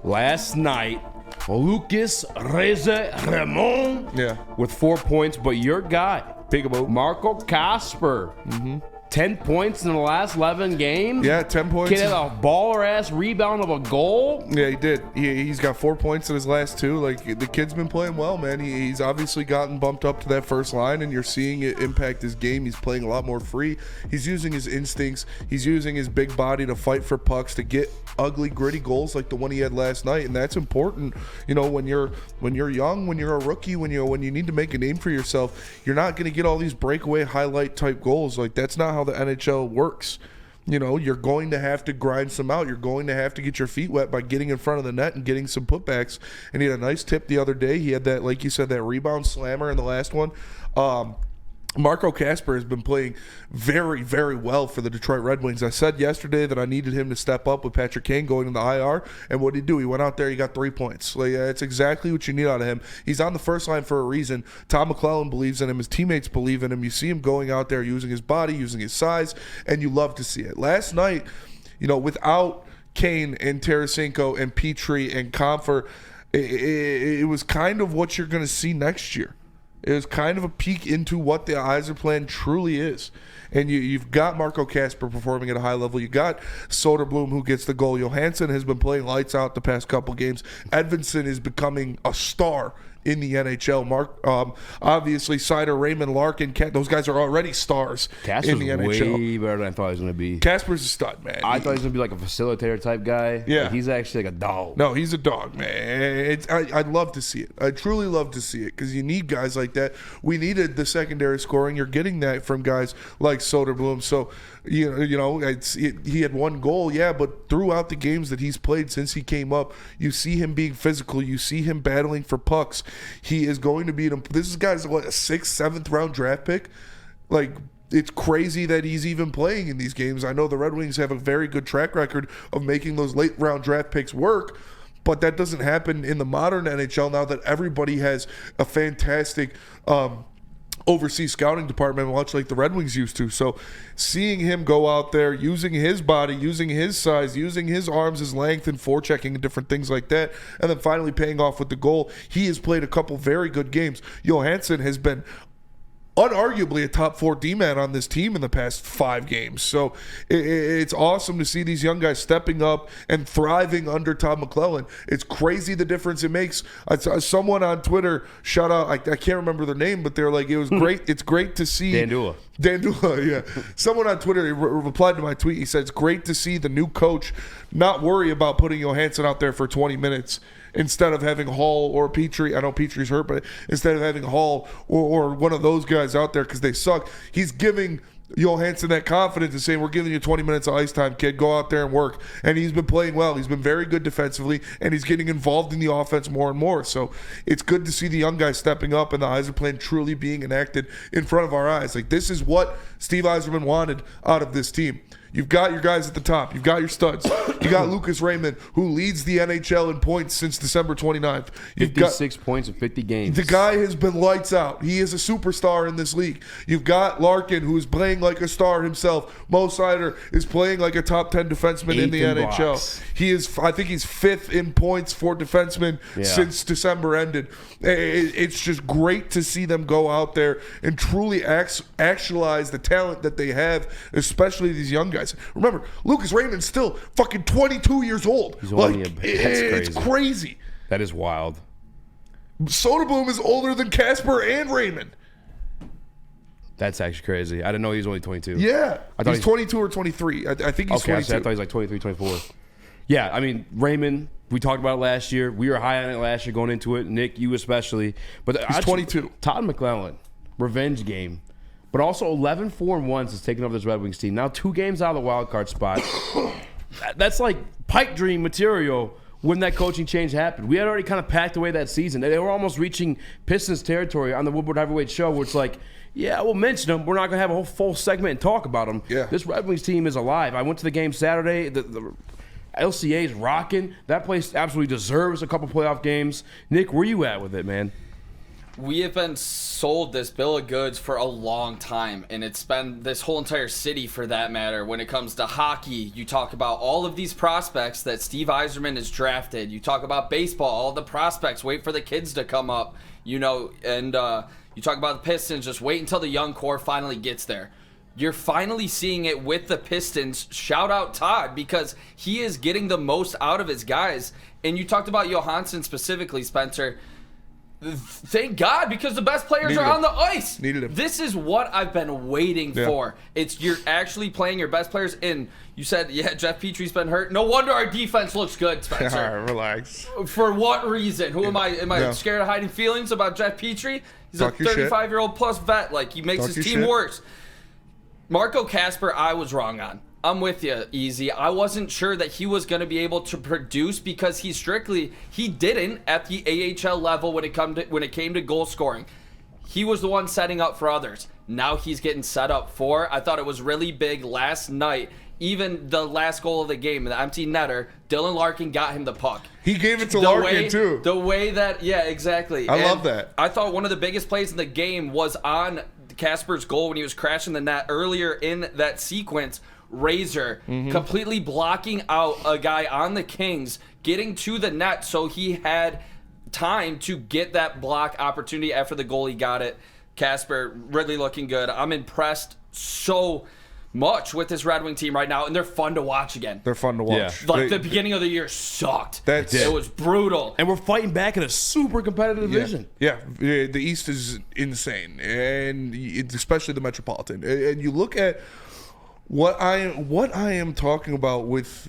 last night, Lucas Reze Ramon with 4 points, but your guy, Peekaboo. Marco Casper, 10 points in the last 11 games. Yeah, 10 points. Kid had a baller-ass rebound of a goal. Yeah, he did. He's got 4 points in his last 2. Like, the kid's been playing well, man. He's obviously gotten bumped up to that first line, and you're seeing it impact his game. He's playing a lot more free. He's using his instincts. He's using his big body to fight for pucks, to get ugly, gritty goals like the one he had last night, and that's important. You know, when you're young, when you're a rookie, when you need to make a name for yourself, you're not going to get all these breakaway highlight type goals. Like, that's not how the NHL works. You know, you're going to have to grind some out. You're going to have to get your feet wet by getting in front of the net and getting some putbacks. And he had a nice tip the other day. He had that, like you said, that rebound slammer in the last one. Marco Casper has been playing very, very well for the Detroit Red Wings. I said yesterday that I needed him to step up with Patrick Kane going to the IR, and what did he do? He went out there, he got 3 points. Like, it's exactly what you need out of him. He's on the first line for a reason. Tom McClellan believes in him. His teammates believe in him. You see him going out there using his body, using his size, and you love to see it. Last night, you know, without Kane and Tarasenko and Petrie and Comfer, it was kind of what you're going to see next year. It was kind of a peek into what the YZERPLAN truly is. And you've got Marco Casper performing at a high level. You got Soderblom who gets the goal. Johansson has been playing lights out the past couple games. Edvinsson is becoming a star in the NHL. Obviously, Sider, Raymond, Larkin, those guys are already stars in the NHL. Casper's way better than I thought he was going to be. Casper's a stud, man. I thought he was going to be like a facilitator type guy. Yeah. Like, he's actually like a dog. No, he's a dog, man. I'd love to see it. I truly love to see it because you need guys like that. We needed the secondary scoring. You're getting that from guys like Soderblom. So, you know, he had 1 goal, yeah, but throughout the games that he's played since he came up, you see him being physical. You see him battling for pucks. He is going to be this guy's what, a 6th, 7th round draft pick. Like, it's crazy that he's even playing in these games. I know the Red Wings have a very good track record of making those late round draft picks work, but that doesn't happen in the modern NHL now that everybody has a fantastic overseas scouting department, much like the Red Wings used to. So seeing him go out there using his body, using his size, using his arms, his length, and forechecking and different things like that, and then finally paying off with the goal. He has played a couple very good games. Johansson has been unarguably a top 4 D-man on this team in the past 5 games. So it's awesome to see these young guys stepping up and thriving under Tom McClellan. It's crazy the difference it makes. Someone on Twitter, shout out, I can't remember their name, but they're like, it was great. It's great to see. Dandula, yeah. Someone on Twitter replied to my tweet. He said, it's great to see the new coach not worry about putting Johansson out there for 20 minutes instead of having Hall or Petrie. I know Petrie's hurt, but instead of having Hall or one of those guys out there because they suck, he's giving Johansson that confidence and saying, we're giving you 20 minutes of ice time, kid. Go out there and work. And he's been playing well. He's been very good defensively, and he's getting involved in the offense more and more. So it's good to see the young guys stepping up and the YZERPLAN truly being enacted in front of our eyes. Like, this is what Steve Yzerman wanted out of this team. You've got your guys at the top. You've got your studs. You got Lucas Raymond, who leads the NHL in points since December 29th. 56 points in 50 games. The guy has been lights out. He is a superstar in this league. You've got Larkin, who is playing like a star himself. Mo Sider is playing like a top 10 defenseman in the NHL. Box. He is, I think he's 5th in points for defensemen since December ended. It's just great to see them go out there and truly actualize the talent that they have, especially these young guys. Remember, Lucas Raymond's still fucking 22 years old. He's only that's it's crazy. That is wild. Soderblom is older than Casper and Raymond. That's actually crazy. I didn't know he was only 22. Yeah. I thought he's 22 or 23. I think he's 22. I thought he was like 23, 24. Yeah, I mean, Raymond, we talked about it last year. We were high on it last year going into it. Nick, you especially. But he's 22. Todd McClellan, revenge game. But also 11-4-1 since taking over this Red Wings team. Now 2 games out of the wild card spot. That's like pipe dream material when that coaching change happened. We had already kind of packed away that season. They were almost reaching Pistons territory on the Woodward Heavyweight Show where it's like, yeah, we'll mention them. We're not going to have a whole full segment and talk about them. Yeah. This Red Wings team is alive. I went to the game Saturday. The LCA's rocking. That place absolutely deserves a couple playoff games. Nick, where you at with it, man? we have been sold this bill of goods for a long time, and it's been this whole entire city for that matter. When it comes to hockey, you talk about all of these prospects that Steve Yzerman has drafted. You talk about baseball, all the prospects, wait for the kids to come up, you know, and you talk about the Pistons, just wait until the young core finally gets there. You're finally seeing it with the Pistons. Shout out Todd, because he is getting the most out of his guys. And you talked about Johansson specifically, Spencer. Thank God, because the best players are on the ice. Needed him. This is what I've been waiting for. It's you're actually playing your best players. And you said, yeah, Jeff Petry's been hurt. No wonder our defense looks good, Spencer. All right, relax. For what reason? Who am I? Am I scared of hiding feelings about Jeff Petry? He's Talk a 35-year-old plus vet. Like, he makes his team worse. Marco Kasper, I was wrong on. I'm with you, Easy. I wasn't sure that he was going to be able to produce because he didn't at the AHL level when it came to goal scoring. He was the one setting up for others. Now he's getting set up for. I thought it was really big last night. Even the last goal of the game, the empty netter, Dylan Larkin got him the puck. He gave it to Larkin, too. The way that, yeah, exactly. I love that. I thought one of the biggest plays in the game was on Kasper's goal when he was crashing the net earlier in that sequence. Razor completely blocking out a guy on the Kings, getting to the net so he had time to get that block opportunity after the goalie got it. Kasper really looking good. I'm impressed so much with this Red Wing team right now, and they're fun to watch again. They're fun to watch. Yeah. Like, the beginning of the year sucked. It was brutal. And we're fighting back in a super competitive division. Yeah, the East is insane, and especially the Metropolitan. And you look at what I am talking about with,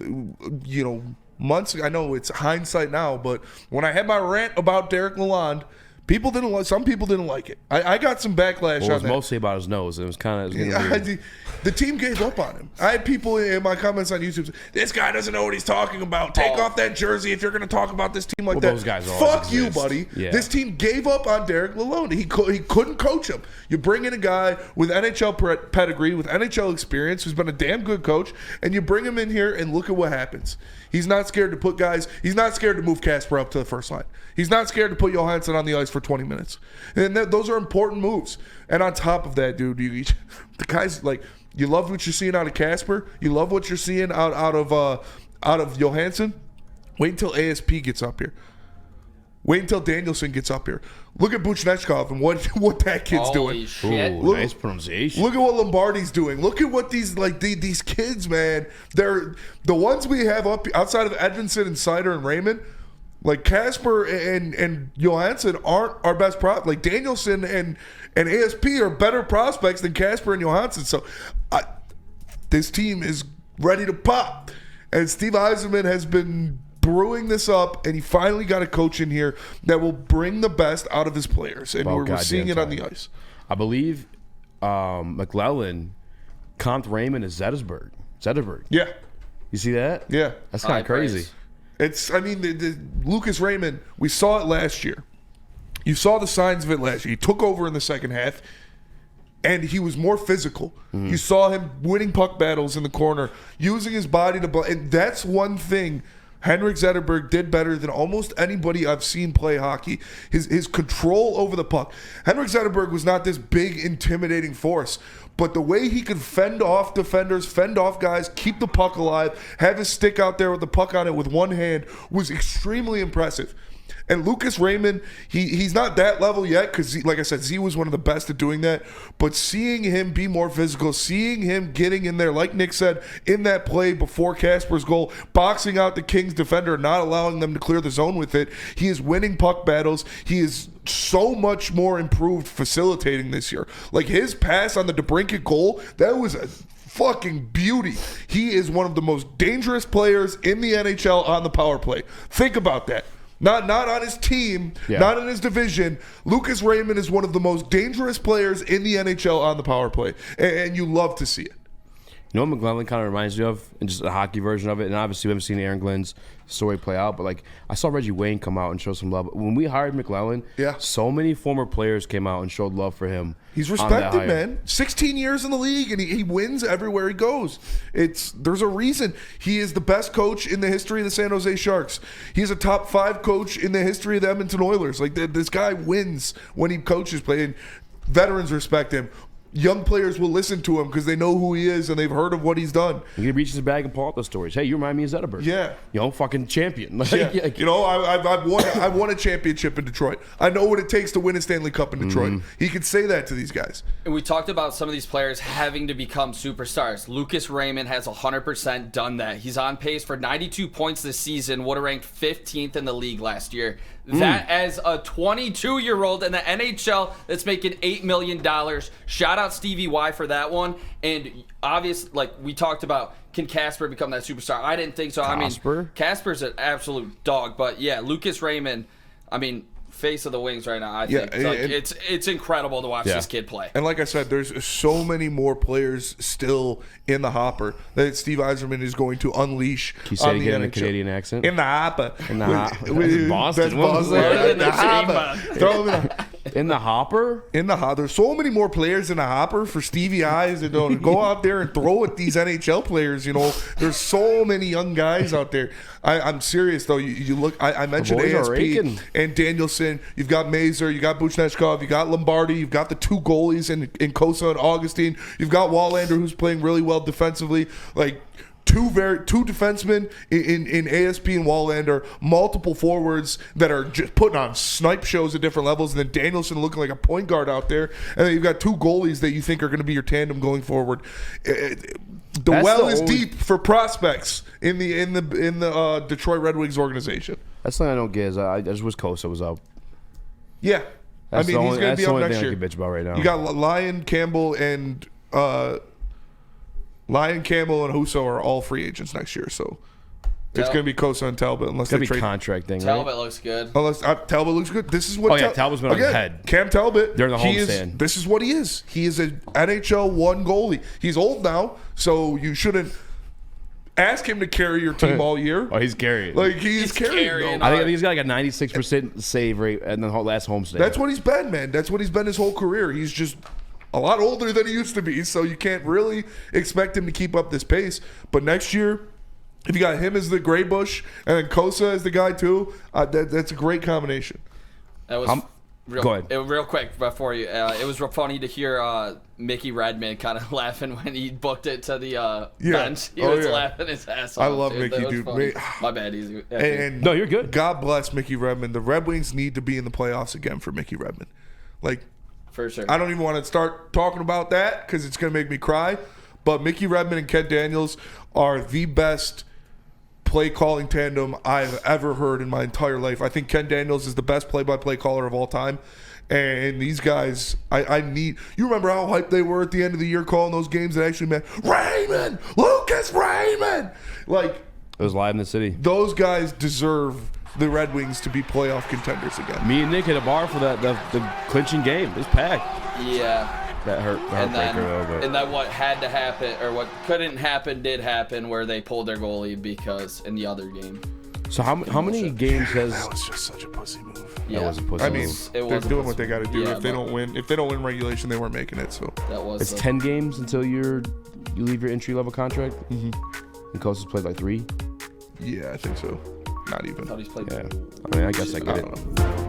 you know, months ago. I know it's hindsight now, but when I had my rant about Derek Lalonde, some people didn't like it. I got some backlash on that. It was mostly about his nose. It was kind of the team gave up on him. I had people in my comments on YouTube say, this guy doesn't know what he's talking about. Take off that jersey if you're going to talk about this team like that. Those guys Fuck you, buddy. Yeah. This team gave up on Derek Lalonde. He couldn't coach him. You bring in a guy with NHL pedigree, with NHL experience, who's been a damn good coach, and you bring him in here and look at what happens. He's not scared to put guys. He's not scared to move Kasper up to the first line. He's not scared to put Johansson on the ice for 20 minutes. And those are important moves. And on top of that, dude, the guys, like, you love what you're seeing out of Kasper. You love what you're seeing out of Johansson. Wait until ASP gets up here. Wait until Danielson gets up here. Look at Buchnechkov and what that kid's doing. Shit. Ooh, nice pronunciation. Look at what Lombardi's doing. Look at what these kids, man. They're the ones we have up outside of Edvinson and Sider and Raymond. Like, Kasper and Johansson aren't our best like Danielson and ASP are better prospects than Kasper and Johansson. So this team is ready to pop. And Steve Yzerman has been brewing this up, and he finally got a coach in here that will bring the best out of his players. And we're seeing it on the ice. I believe McClellan comped Raymond as Zetterberg. Yeah. You see that? Yeah. That's kind of crazy. The Lucas Raymond, we saw it last year. You saw the signs of it last year. He took over in the second half, and he was more physical. You saw him winning puck battles in the corner, using his body to... And that's one thing Henrik Zetterberg did better than almost anybody I've seen play hockey. His control over the puck. Henrik Zetterberg was not this big, intimidating force, but the way he could fend off defenders, fend off guys, keep the puck alive, have his stick out there with the puck on it with one hand was extremely impressive. And Lucas Raymond, he's not that level yet because, like I said, Z was one of the best at doing that. But seeing him be more physical, seeing him getting in there, like Nick said, in that play before Kasper's goal, boxing out the Kings defender, not allowing them to clear the zone with it. He is winning puck battles. He is so much more improved facilitating this year. Like, his pass on the DeBrincat goal, that was a fucking beauty. He is one of the most dangerous players in the NHL on the power play. Think about that. Not on his team, not in his division. Lucas Raymond is one of the most dangerous players in the NHL on the power play, and you love to see it. You know what McClellan kind of reminds me of, and just a hockey version of it. And obviously, we haven't seen Aaron Glenn's story play out, but like I saw Reggie Wayne come out and show some love. When we hired McClellan, so many former players came out and showed love for him. He's respected, man. 16 years in the league, and he wins everywhere he goes. There's a reason he is the best coach in the history of the San Jose Sharks. He's a top 5 coach in the history of the Edmonton Oilers. Like this guy wins when he coaches play, and veterans respect him. Young players will listen to him because they know who he is and they've heard of what he's done. He reaches the bag and pull out those stories. Hey, you remind me of Zetterberg. Yeah. You know, fucking champion. Like, You know, I've won a championship in Detroit. I know what it takes to win a Stanley Cup in Detroit. He could say that to these guys. And we talked about some of these players having to become superstars. Lucas Raymond has 100% done that. He's on pace for 92 points this season, would have ranked 15th in the league last year. That as a 22-year-old in the NHL that's making $8 million. Shout out Stevie Y for that one. And obviously, like we talked about, can Casper become that superstar? I didn't think so. Casper? I mean, Casper's an absolute dog. But yeah, Lucas Raymond, I mean, face of the Wings right now. I think it's incredible to watch this kid play. And like I said, there's so many more players still in the hopper that Steve Yzerman is going to unleash. Can you say it again in a Canadian accent? In the hopper. In the hopper. That's Boston. That's Boston. In the hopper. Throw him in the hopper? in the hopper. There's so many more players in the hopper for Stevie Eyes that don't go out there and throw at these NHL players. You know, there's so many young guys out there. I'm serious though. You look. I mentioned ASP and Danielson. You've got Mazur. You got Buchnechkov. You got Lombardi. You've got the 2 goalies in Kosa and Augustine. You've got Wallander, who's playing really well defensively. Like two defensemen in ASP and Wallander, multiple forwards that are just putting on snipe shows at different levels, and then Danielson looking like a point guard out there, and then you've got 2 goalies that you think are going to be your tandem going forward. The well is deep for prospects in the Detroit Red Wings organization. That's something I don't get. Is I just wish Kosa was up. Yeah, That's he's going to be up next year. I can bitch about right now. You got Lyon, Campbell, and Husso are all free agents next year, so it's going to be Kosa and Talbot unless they trade. Contract thing. Talbot right? looks good. Unless Talbot looks good. This is what. Talbot's been on his head. Cam Talbot. They're in the homestand. This is what he is. He is an NHL 1 goalie. He's old now, so you shouldn't ask him to carry your team all year. Oh, he's carrying. Like he's carrying. I think he's got like a 96% save rate in the last homestand. That's what he's been, man. That's what he's been his whole career. He's just a lot older than he used to be, so you can't really expect him to keep up this pace. But next year, if you got him as the gray bush and then Kosa as the guy too, that's a great combination. That was go ahead. Real quick before you, it was real funny to hear Mickey Redman kind of laughing when he booked it to the bench. He was laughing his ass off. I love Mickey, dude. My bad. No, you're good. God bless Mickey Redman. The Red Wings need to be in the playoffs again for Mickey Redman. Like, for sure. I don't even want to start talking about that because it's going to make me cry. But Mickey Redman and Ken Daniels are the best play calling tandem I've ever heard in my entire life. I think Ken Daniels is the best play-by-play caller of all time. And these guys, I need. You remember how hyped they were at the end of the year calling those games that actually meant Raymond, Lucas Raymond. Like, it was live in the city. Those guys deserve the Red Wings to be playoff contenders again. Me and Nick hit a bar for the clinching game. It was packed. Yeah. That hurt. And then what had to happen, or what couldn't happen, did happen, where they pulled their goalie because in the other game. So how many games has? That was just such a pussy move. Yeah. That was a pussy I mean, move. they're doing what they got to do. If they don't win regulation, they weren't making it. So that was. It's 10 games until you leave your entry level contract. Mm-hmm. And Kosa's played like 3. Yeah, I think so. Not even. I thought he's played. Yeah. I mean, I guess I get it.